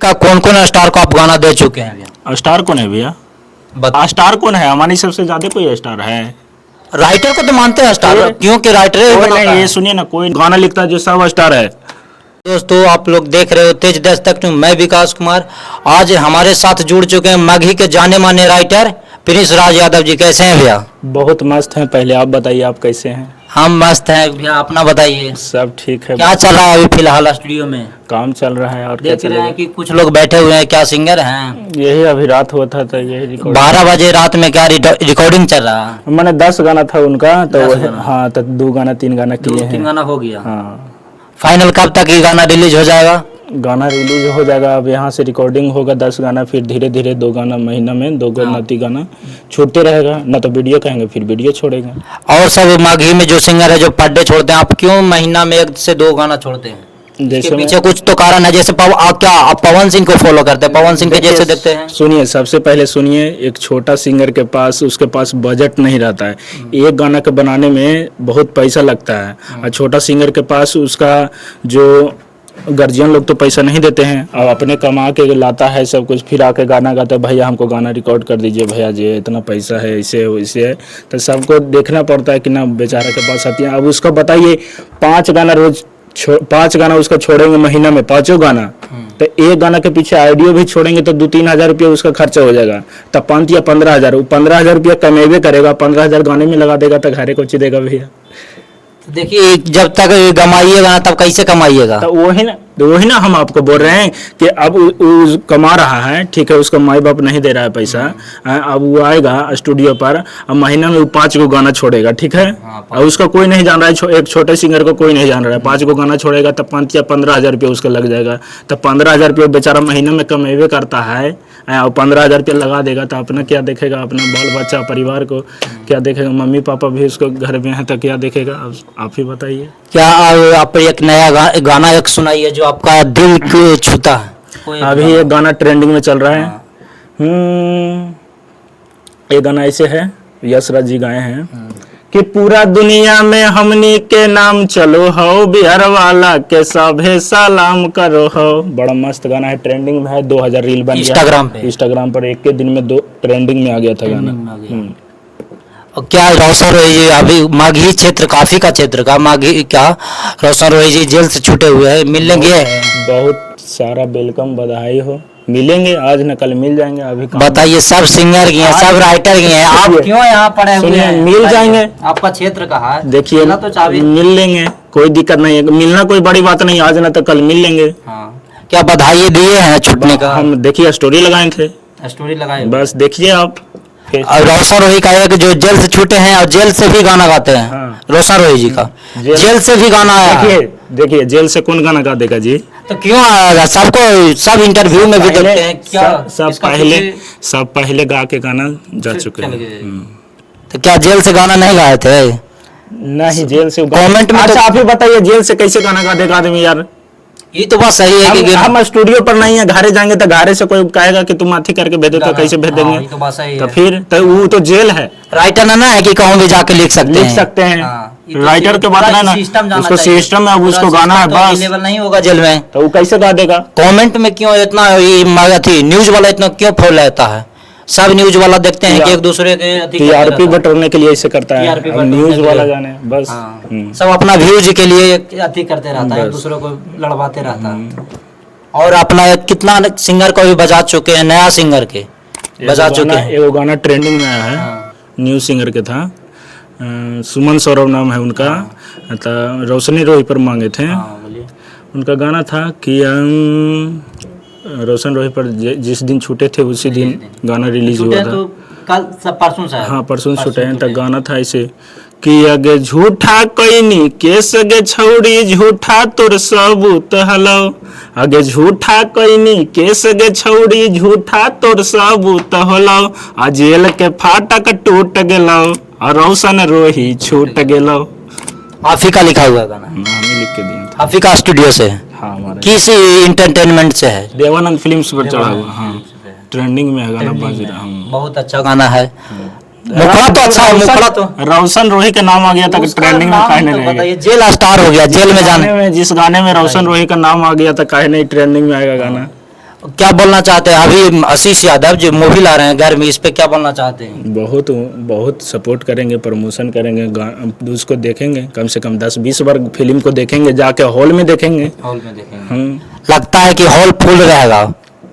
का कौन कौन स्टार को आप गाना दे चुके हैं भैया? स्टार कौन है भैया? स्टार कौन है? हमारी सबसे ज्यादा कोई स्टार है? राइटर को तो मानते हैं स्टार, क्योंकि राइटर ही कोई बनाता नहीं, ये है। सुनिए ना, कोई गाना लिखता है जो सब स्टार है। दोस्तों आप लोग देख रहे हो तेज देश तक न्यूज़, मैं विकास कुमार। आज हमारे साथ जुड़ चुके हैं माघी के जाने माने राइटर प्रिंस राज यादव जी। कैसे हैं भैया? बहुत मस्त हैं। पहले आप बताइए, आप कैसे हैं? हम मस्त हैं भैया, अपना बताइए। सब ठीक है। क्या चल रहा है अभी फिलहाल स्टूडियो में? काम चल रहा है और क्या देख रहे चलेगा। हैं कि कुछ लोग बैठे हुए हैं, क्या सिंगर हैं? यही अभी रात हुआ था तो यही रिकॉर्ड 12 बजे रात में क्या रिकॉर्डिंग चल रहा है? मैंने 10 गाना था उनका, तो 10 वही गाना। हाँ, तो 2 गाना 3 गाना किए 2-3 हैं। गाना हो गया। हाँ, फाइनल कब तक ये गाना रिलीज हो जाएगा? गाना रिलीज हो जाएगा। अब यहाँ से रिकॉर्डिंग होगा 10 गाना, फिर धीरे धीरे 2 गाना महीना में 2 गाना 3 गाना छूटते रहेगा ना। तो वीडियो कहेंगे फिर वीडियो छोड़ेंगे। और सब माघी में जो सिंगर है जो पर डे छोड़ते हैं, आप क्यों महीना में 1 से 2 गाना छोड़ते हैं? इसके जैसे पीछे कुछ तो कारण है। जैसे आप पवन सिंह को फॉलो करते हैं, पवन सिंह के जैसे देखते हैं? सुनिए, सबसे पहले सुनिए, एक छोटा सिंगर के पास उसके पास बजट नहीं रहता है। एक गाना के बनाने में बहुत पैसा लगता है, और छोटा सिंगर के पास उसका जो गार्जियन लोग तो पैसा नहीं देते हैं, और अपने कमा के लाता है सब कुछ, फिर आके गाना गाता है, भैया हमको गाना रिकॉर्ड कर दीजिए भैया जी, इतना पैसा है, ऐसे है वैसे है। तो सबको देखना पड़ता है कि ना बेचारा के पास आती है। अब उसका बताइए 5 गाना रोज 5 गाना उसका छोड़ेंगे महीना में, 5 गाना, तो एक गाना के पीछे ऑडियो भी छोड़ेंगे तो 2-3 हजार रुपया उसका खर्चा हो जाएगा। तब 5 या 15 हजार, 15 हजार रुपया कमेबे करेगा, 15 हजार गाने में लगा देगा, तो घरे को देगा भैया। देखिए जब तक कमाइएगा ना तब कैसे कमाइएगा? तो वही ना हम आपको बोल रहे हैं कि अब वो कमा रहा है, ठीक है, उसका माई बाप नहीं दे रहा है पैसा। अब वो आएगा स्टूडियो पर, अब महीना में वो 5 को गाना छोड़ेगा, ठीक है। और उसका कोई नहीं जान रहा है, एक छोटे सिंगर को कोई नहीं जान रहा है, 5 को गाना छोड़ेगा तब 5 या 15 हजार रुपया उसका लग जाएगा। तब 15 हजार रुपया बेचारा महीना में कमेबे करता है, और 15 हजार रुपया लगा देगा तो अपना क्या देखेगा? अपना बाल बच्चा परिवार को क्या देखेगा? मम्मी पापा भी उसको घर में है तो क्या देखेगा? आप ही बताइए। क्या आप एक नया गाना एक सुनाइए जो आपका दिल को छूता है। अभी एक गाना ट्रेंडिंग में चल रहा है। ये गाना ऐसे है, यश राज जी गाए हैं कि पूरा दुनिया में हमनी के नाम चलो हो, बिहार वाला के सभे सलाम करो हो। बड़ा मस्त गाना है, ट्रेंडिंग में है, 2000 रील बन गया इंस्टाग्राम पर। एक के दिन में 2 ट्रेंडिंग में आ गया था गाना। और क्या रोशन रोही जी अभी माघी क्षेत्र काफी का क्षेत्र का माघी क्या रोशन रोही जी जेल से छूटे हुए हैं, मिलेंगे? बहुत सारा वेलकम, बधाई हो। मिलेंगे, आज न कल मिल जाएंगे। अभी बताइए, सब सिंगर की हैं, सब राइटर की हैं, आप क्यों यहाँ पड़े हुए हैं? मिल जाएंगे। आपका क्षेत्र कहाँ है? देखिए तो मिल लेंगे, कोई दिक्कत नहीं है, मिलना कोई बड़ी बात नहीं, आज न तो कल मिल लेंगे। क्या बधाई दिए हैं छूटने का? हम देखिए स्टोरी लगाए थे, स्टोरी लगाए, बस देखिए आप। और रोशन रोही का एक जो जेल से छूटे हैं और जेल से भी गाना गाते हैं। हाँ। रोशन रोही जी का जेल से भी गाना आया है। देखिए जेल से कौन गाना गा देगा जी? तो क्यों आएगा? सबको सब इंटरव्यू में भी देखते हैं। क्या सब पहले गा के गाना जा चुके हैं। तो क्या जेल से गाना नहीं गाए थे? नहीं, जेल से कमेंट में। अच्छा आप ही बताइए, जेल से कैसे गाना गा देगा आदमी यार? ये तो बात सही है कि हम स्टूडियो पर नहीं है, घरे जाएंगे तो घरे से कोई कहेगा कि तुम अथी करके भेज दो, तो कैसे भेज देंगे? तो बात सही तो है। फिर तो वो तो जेल है। राइटर ना है कि कहूँ भी जाके लिख सकते हैं। राइटर के बात है ना, उसको सिस्टम में अब उसको गाना है, बस लेवल नहीं होगा जेल में, तो वो कैसे गा देगा? कमेंट में क्यों इतना न्यूज वाला इतना क्यों फॉलो रहता है? सब न्यूज वाला देखते हैं कि एक दूसरे के टीआरपी बटोरने के लिए ऐसे करता है, न्यूज वाला गाने बस। सब अपना व्यूज के लिए अति करते रहता है, एक दूसरे को लड़वाते रहता है। और अपना कितना सिंगर को भी बजा चुके हैं, नया सिंगर के बजा चुके हैं। एक गाना ट्रेंडिंग में आया है, न्यू सिंगर के था, सुमन सौरभ नाम है उनका, तो रोशनी रोही पर मांगे थे। उनका गाना था कि रोशन रोही पर जिस दिन छूटे थे उसी दिन गाना रिलीज हुआ था। तो कल परसों से, हाँ परसों छूटे हैं। तो गाना था ऐसे कि अगे झूठा कईनी केस गे छौड़ी, झूठा तोर सबूत हलो। अगे झूठा कईनी केस गे छौड़ी, झूठा तोर सबूत हलो। आ जेल के फाटक टूट गेलो, और रोशन रोही छूट गेलो। आप ही का लिखा हुआ गाना? हम ही लिख के दिए थे। आप ही का स्टूडियो से? हाँ, हमारा किस इंटरटेनमेंट से है? देवानंद फिल्म्स पर चढ़ा हुआ। हाँ, ट्रेंडिंग में है गाना, बाज रहा हूँ। बहुत अच्छा गाना है। मुखड़ा तो अच्छा है, मुखड़ा तो रोशन रोही का नाम आ गया था, ट्रेंडिंग में काहे नहीं बताइए। जेल स्टार हो गया, जेल में जाने में जिस गाने में रोशन रोही का नाम आ गया था, काहे नहीं ट्रेंडिंग में आएगा गाना? क्या बोलना चाहते हैं अभी आशीष यादव जो मूवी ला रहे हैं घर में, इस पे क्या बोलना चाहते हैं? बहुत बहुत सपोर्ट करेंगे, प्रमोशन करेंगे, उसको देखेंगे, कम से कम 10-20 बार फिल्म को देखेंगे, जाके हॉल में देखेंगे। हॉल में देखेंगे। लगता है कि हॉल फुल रहेगा,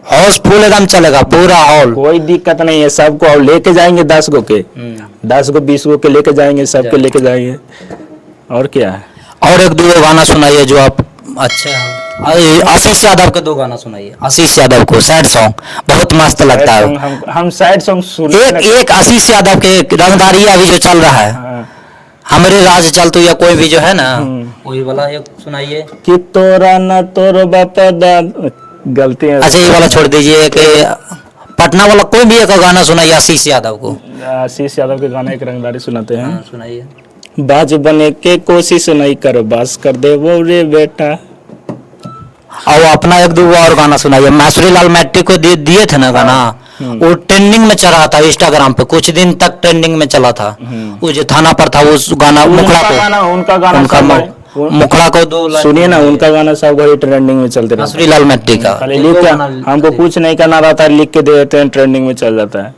हाउसफुल एकदम चलेगा पूरा हॉल? कोई दिक्कत नहीं है, सबको और लेके जाएंगे 10 गो के, 10 गो 20 गो के लेके जाएंगे, सबके लेके जाएंगे। और क्या है? और एक दो गाना सुनाइए जो आप अच्छे हैं। आशीष यादव के 2 गाना सुनाइए, आशीष यादव को सैड सॉन्ग बहुत मस्त लगता है। हम सैड सॉन्ग सुने। एक आशीष यादव के रंगदारी अभी जो चल रहा है, हमारे राज चल तो या कोई भी जो है ना, वही वाला एक सुनाइए। कि तोरा न तोर बाप गलती है। अच्छा ये वाला छोड़ दीजिए कि पटना वाला कोई भी एक गाना सुनाइए आशीष यादव को। आशीष यादव के गाने एक रंगदारी सुनाते हैं। सुनाइए। बाज बने के कोशिश नहीं कर, बास कर दे वो रे बेटा। और अपना एक 2 और गाना सुनाइए। मासुरी लाल मैट्रिक को दिए थे ना गाना, वो ट्रेंडिंग में चल रहा था इंस्टाग्राम पे, कुछ दिन तक ट्रेंडिंग में चला था। वो जो थाना पर था उस गाना मुखड़ा को, उनका मुखड़ा को 2 सुनिए ना, उनका गाना सब घड़ी ट्रेंडिंग में चलते रहता है। मासुरी लाल मैट्रिक का लिख के हमको कुछ नहीं करना रहता है, लिख के दे देते हैं, ट्रेंडिंग में चल जाता है।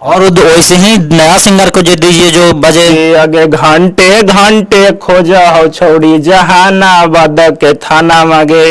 और वैसे ही नया सिंगर को जो दीजिए जो बजे आगे घंटे घंटे खोजा हो छोड़ी जहानाबाद के थाना मांगे,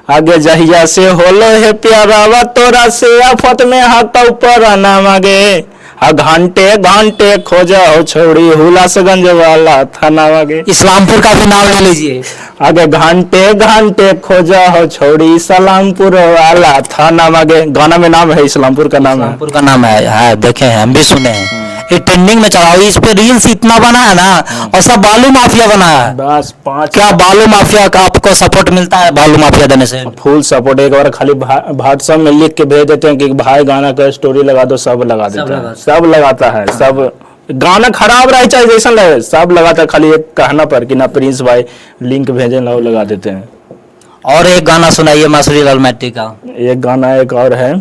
आगे जहिया से होलो है प्यारा तोरा से आफत में हाथ ऊपर आना मांगे। घंटे घंटे खोजा हो छोड़ी हुलासगंज वाला थाना मांगे। इस्लामपुर का भी नाम ले लीजिए। आगे घंटे घंटे खोजा हो छोड़ी सलामपुर वाला थाना मांगे। गाना में नाम है, इस्लामपुर का नाम है। इस्लामपुर का नाम है, देखे हैं हम भी सुने हैं। ये ट्रेंडिंग में चला, इस पे रील्स इतना बना है ना, और सब बालू माफिया बना है। बस 5 क्या बालू माफिया का आपको सपोर्ट मिलता है? बालू माफिया देने से फुल सपोर्ट। एक बार खाली व्हाट्सएप में लिख के भेज देते हैं कि भाई गाना का स्टोरी लगा दो, सब लगा देता है, सब लगाता है। सब गाना खराब रहे चाहे जैसा लगे, सब लगाता है। खाली एक कहना पर कि ना प्रिंस भाई लिंक भेजे ना, वो लगा देते हैं। और एक गाना सुनाइए मासुरी लाल मैट्रिक का। एक गाना एक और है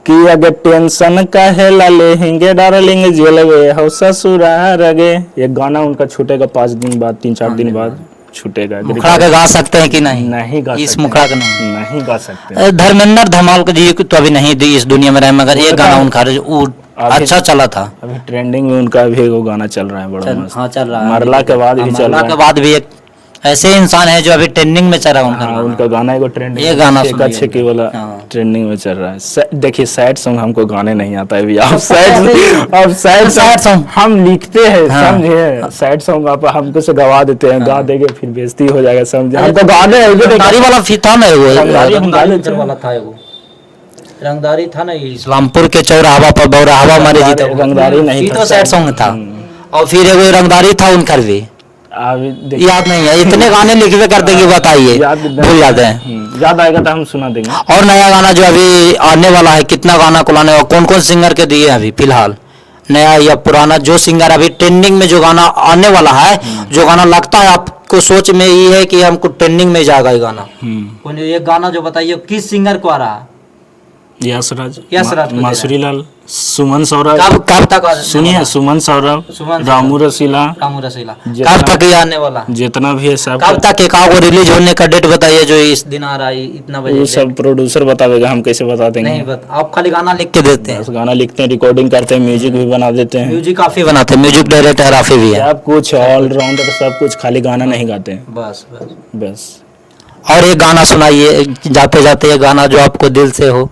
कि अगर टेंशन काहे ला लेंगे डार्लिंग जेलवे हो ससुराल गे। एक गाना उनका छूटेगा 5 दिन बाद, 3-4 दिन बाद छूटेगा। मुखड़ा के गा सकते हैं कि नहीं? नहीं गा इस सकते। मुखड़ा के नहीं गा सकते। धर्मेंद्र धमाल को जी तो अभी नहीं दी इस दुनिया में रहे, मगर एक गाना उनका अच्छा चला था। अभी ट्रेंडिंग में उनका भी वो गाना चल रहा है, बड़ा मस्त। हाँ चल रहा है, मरला के बाद भी चल रहा है। मरला के बाद भी एक ऐसे इंसान है जो अभी ट्रेंडिंग में चल रहा है उनका। हाँ, उनका गाना एक ट्रेंडिंग, ये गाना अच्छे की वाला ट्रेंडिंग में चल रहा है। देखिए सैड सॉन्ग हमको गाने नहीं आता है अभी। आप सैड सॉन्ग हम लिखते हैं, समझे? सैड सॉन्ग आप हमको से गवा देते हैं, गा देंगे फिर बेइज्जती हो जाएगा, समझे? हमको गाने रंगदारी वाला था ना, वो रंगदारी वाला था, वो रंगदारी था ना, इस्लामपुर के चौराहा पर बौराहा हमारे जीते। रंगदारी नहीं तो सैड सॉन्ग था। और फिर वो रंगदारी था उनका भी याद नहीं है। इतने गाने लिखवे करते कि बताइए, भूल जाते हैं। याद आएगा तो हम सुना देंगे। और नया गाना जो अभी आने वाला है, कितना गाना को लाने, और कौन कौन सिंगर के दिए अभी फिलहाल, नया या पुराना? जो सिंगर अभी ट्रेंडिंग में जो गाना आने वाला है, जो गाना लगता है आपको सोच में ये है कि हमको ट्रेंडिंग में जाएगा ये गाना, एक गाना जो बताइए किस सिंगर को आ रहा है? यशराज, मासुरी लाल, सुमन सौरभ। कब तक सुनिए, सुमन सौरभ, रामू रसीला, कब तक ये आने वाला? जितना भी है सब कब तक एक को रिलीज होने का डेट बताइए जो इस दिन आ रहा है इतना बजे? वो सब प्रोड्यूसर बतावेगा, हम कैसे बता देंगे? नहीं आप खाली गाना लिख के देते हैं? गाना लिखते हैं, रिकॉर्डिंग करते हैं, म्यूजिक भी बना देते हैं। म्यूजिक काफी बनाते हैं, म्यूजिक डायरेक्टर काफी भी है, सब कुछ ऑलराउंडर, सब कुछ, खाली गाना नहीं गाते हैं। बस। और एक गाना सुनाइए जाते जाते, एक गाना जो आपको दिल से हो,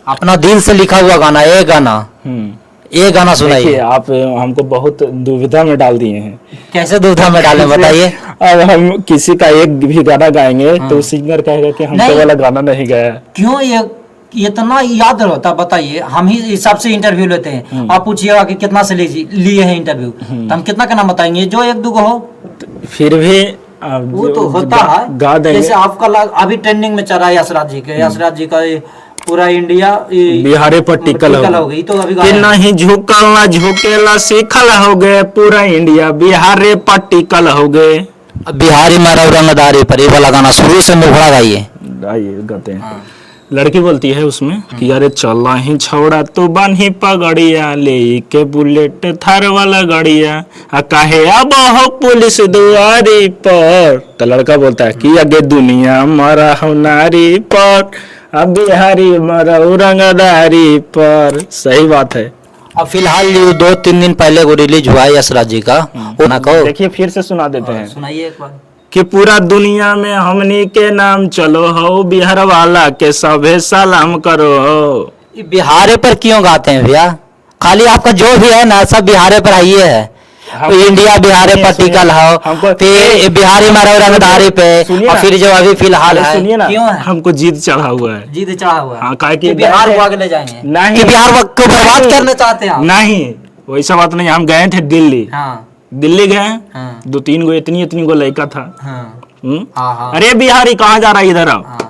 अपना दिल से लिखा हुआ गाना, एक गाना, ये गाना सुनाइए। आप हमको बहुत दुविधा में डाल दिए हैं। कैसे दुविधा में डालें बताइए? अब हम किसी का एक भी गाना गाएंगे तो सिंगर कहेगा कि हमको वाला गाना नहीं गाया। क्यों ये इतना याद रहता? बताइए, हम ही हिसाब से इंटरव्यू लेते हैं। आप पूछिएगा कि कितना से लिए हैं इंटरव्यू, तो हम कितना का नाम बताएंगे? जो 1-2 हो, फिर भी वो तो होता है। गा देंगे। जैसे आपका अभी ट्रेंडिंग में चल रहा है यशराज जी के, यशराज जी का पूरा इंडिया बिहारे पर टिकल हो गई, तो अभी नहीं झुकल ना झुकेला सीखल हो गए, पूरा इंडिया बिहारे पर टिकल हो गए। बिहारी मारा रंगदारी पर, ये वाला गाना शुरू से मुखड़ा गाइए। गाते हैं। लड़की बोलती है उसमें कि अरे चला ही छौड़ा तो बान्ही पगड़िया ले के बुलेट थार वाला गड़िया आ काहे अब हो पुलिस दुआरी पर। तो लड़का बोलता है कि आगे दुनिया मरा हो नारी पर, अब बिहारी मरा रंगदारी पर। सही बात है। अब फिलहाल ये 2-3 दिन पहले वो रिलीज हुआ है यशराज जी का, वो ना कहो। देखिए फिर से सुना देते हैं सुनाइए एक बार। कि पूरा दुनिया में हमनी के नाम चलो हो, बिहार वाला के सभे सलाम करो हो। ये बिहारे पर क्यों गाते हैं भैया? खाली आपका जो भी है ना सब बिहारे पर आइए है। इंडिया बिहारे पर टिकल हो, फिर बिहारी मारो रंगदारी पे, और फिर जो अभी फिलहाल है सुनिए ना, क्यों है? हमको जीत चढ़ा हुआ है। जीत चढ़ा हुआ है। हाँ, काहे कि कि बिहार को आगे ले जाएंगे, नहीं। कि बिहार को बर्बाद करना चाहते हैं आप? नहीं, वैसा बात नहीं। हम गए थे दिल्ली, हाँ दिल्ली गए, हाँ 2-3 गो इतनी गो लड़का था। हाँ हम्म? हाँ हाँ अरे बिहारी कहाँ जा रहा है इधर आओ। हाँ।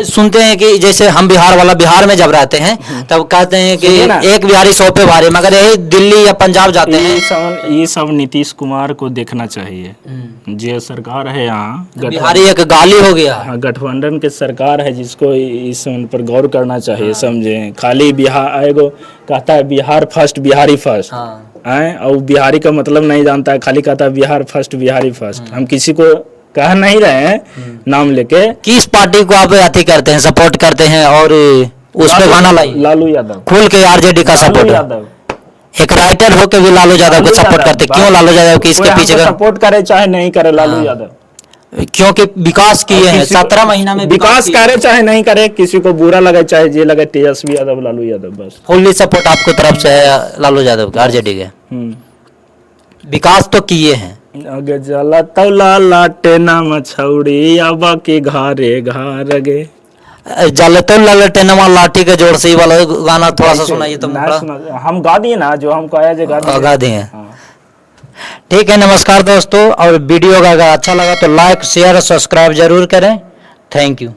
सुनते हैं कि जैसे हम बिहार वाला बिहार में जब रहते हैं तब कहते हैं कि सुनिए ना। एक बिहारी 100 पे भारी, मगर यही दिल्ली या पंजाब जाते हैं। ये सब नीतीश कुमार को देखना चाहिए। जो सरकार है यहाँ बिहारी एक गाली हो गया। हाँ, गठबंधन के सरकार है, जिसको इस उन पर गौर करना चाहिए। समझे, खाली बिहार एगो कहता है बिहार फर्स्ट, बिहारी फर्स्ट है, और बिहारी का मतलब नहीं जानता है, खाली कहता है बिहार फर्स्ट, बिहारी फर्स्ट। हम किसी को कह नहीं रहे हैं नाम लेके। किस पार्टी को आप अति करते हैं, सपोर्ट करते हैं, और उस पे गाना लाइए? लालू यादव। खुल के आरजेडी का लालू सपोर्ट। यादव एक राइटर हो के भी लालू यादव को सपोर्ट करते, क्यों लालू यादव की इसके पीछे का? सपोर्ट करे चाहे नहीं करे, लालू यादव क्योंकि विकास किए हैं 17 महीना में, विकास करे चाहे नहीं करे, किसी को बुरा लगे चाहे जे लगे, तेजस्वी यादव, लालू यादव, बस फुल्ली सपोर्ट आपको तरफ से है लालू यादव के, आरजेडी के। विकास तो किए हैं। अगे जला तौला लाटे ना मछौड़ी, अब के घारे घार गे। जल तो ललटे नमा लाठी के जोड़ से ही वाला गाना थोड़ा सा सुनाइए तो हम गा दिए ना, जो हमको आया गा दिए। ठीक है, नमस्कार दोस्तों। और वीडियो का अगर अच्छा लगा तो लाइक शेयर और सब्सक्राइब जरूर करें। Thank you.